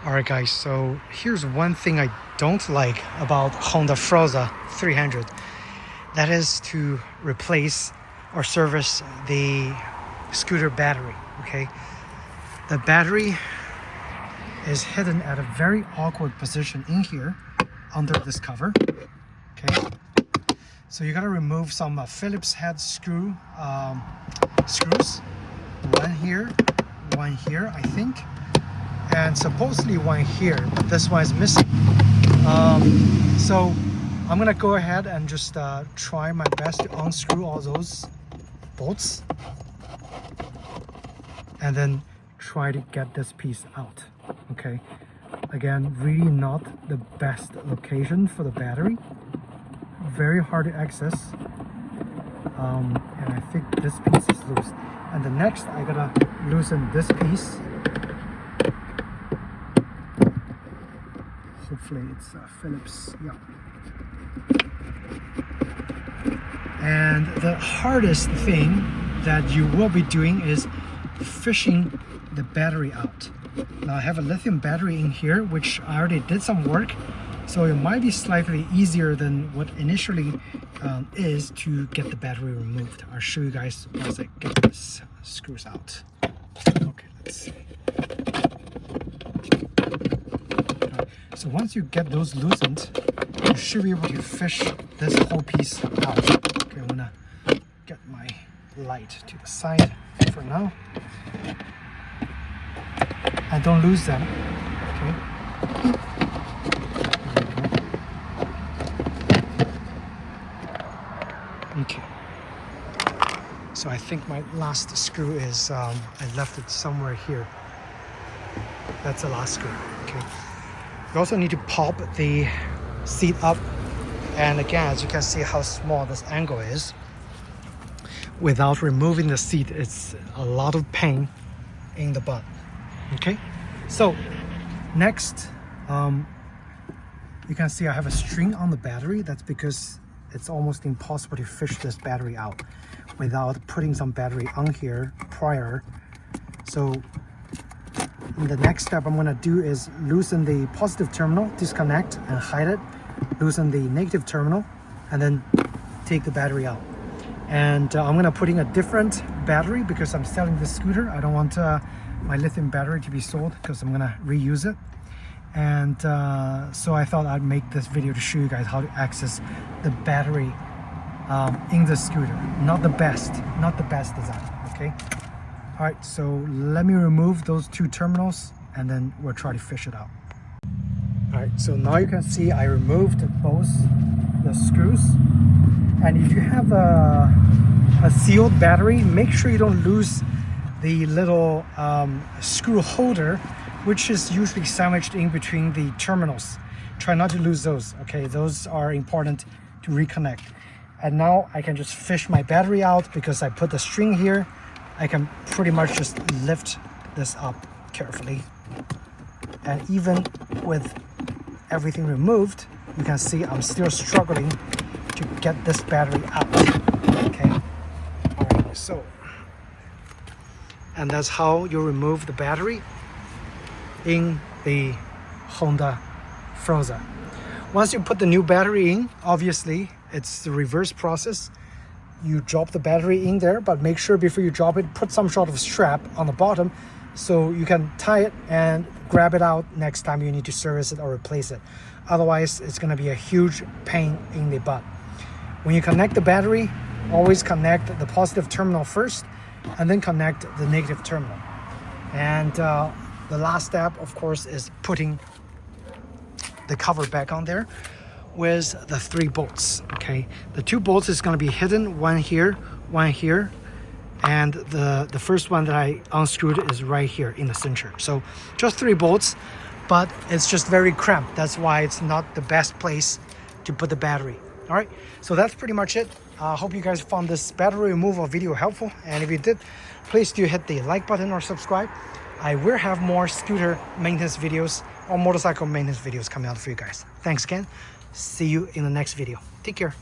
Alright guys, so here's one thing I don't like about Honda Forza 300. That is to replace or service the scooter battery, okay? The battery is hidden at a very awkward position in here under this cover, okay? So you gotta remove some Phillips head screws. One here, I think. And supposedly one here, but this one is missing. So I'm gonna go ahead and just try my best to unscrew all those bolts and then try to get this piece out. Okay, again, really not the best location for the battery, very hard to access, and I think this piece is loose. And the next I gotta loosen this piece. Hopefully it's Phillips, yeah. And the hardest thing that you will be doing is fishing the battery out. Now I have a lithium battery in here, which I already did some work, so it might be slightly easier than what initially is to get the battery removed. I'll show you guys once I get this screws out. Okay, let's see. So once you get those loosened, you should be able to fish this whole piece out. Okay, I'm gonna get my light to the side for now. And don't lose them, okay? Okay. So I think my last screw is, I left it somewhere here. That's the last screw, okay? You also need to pop the seat up, and again, as you can see how small this angle is. Without removing the seat, it's a lot of pain in the butt. Okay, so next, you can see I have a string on the battery. That's because it's almost impossible to fish this battery out without putting some battery on here prior. So the next step I'm going to do is loosen the positive terminal, disconnect and hide it, loosen the negative terminal, and then take the battery out. And I'm going to put in a different battery because I'm selling this scooter. I don't want my lithium battery to be sold because I'm going to reuse it. And so I thought I'd make this video to show you guys how to access the battery in the scooter. Not the best design, okay? All right, so let me remove those two terminals and then we'll try to fish it out. All right, so now you can see I removed both the screws. And if you have a sealed battery, make sure you don't lose the little screw holder, which is usually sandwiched in between the terminals. Try not to lose those, okay? Those are important to reconnect. And now I can just fish my battery out because I put the string here. I can pretty much just lift this up carefully. And even with everything removed, you can see I'm still struggling to get this battery out, okay? All right, so, and that's how you remove the battery in the Honda Forza. Once you put the new battery in, obviously it's the reverse process. You drop the battery in there, but make sure before you drop it, put some sort of strap on the bottom so you can tie it and grab it out next time you need to service it or replace it. Otherwise, it's gonna be a huge pain in the butt. When you connect the battery, always connect the positive terminal first and then connect the negative terminal. And the last step, of course, is putting the cover back on there with the 3 bolts, okay? The 2 bolts is gonna be hidden, one here, and the first one that I unscrewed is right here in the center. So just 3 bolts, but it's just very cramped. That's why it's not the best place to put the battery. All right, so that's pretty much it. I hope you guys found this battery removal video helpful. And if you did, please do hit the like button or subscribe. I will have more scooter maintenance videos or motorcycle maintenance videos coming out for you guys. Thanks again. See you in the next video. Take care.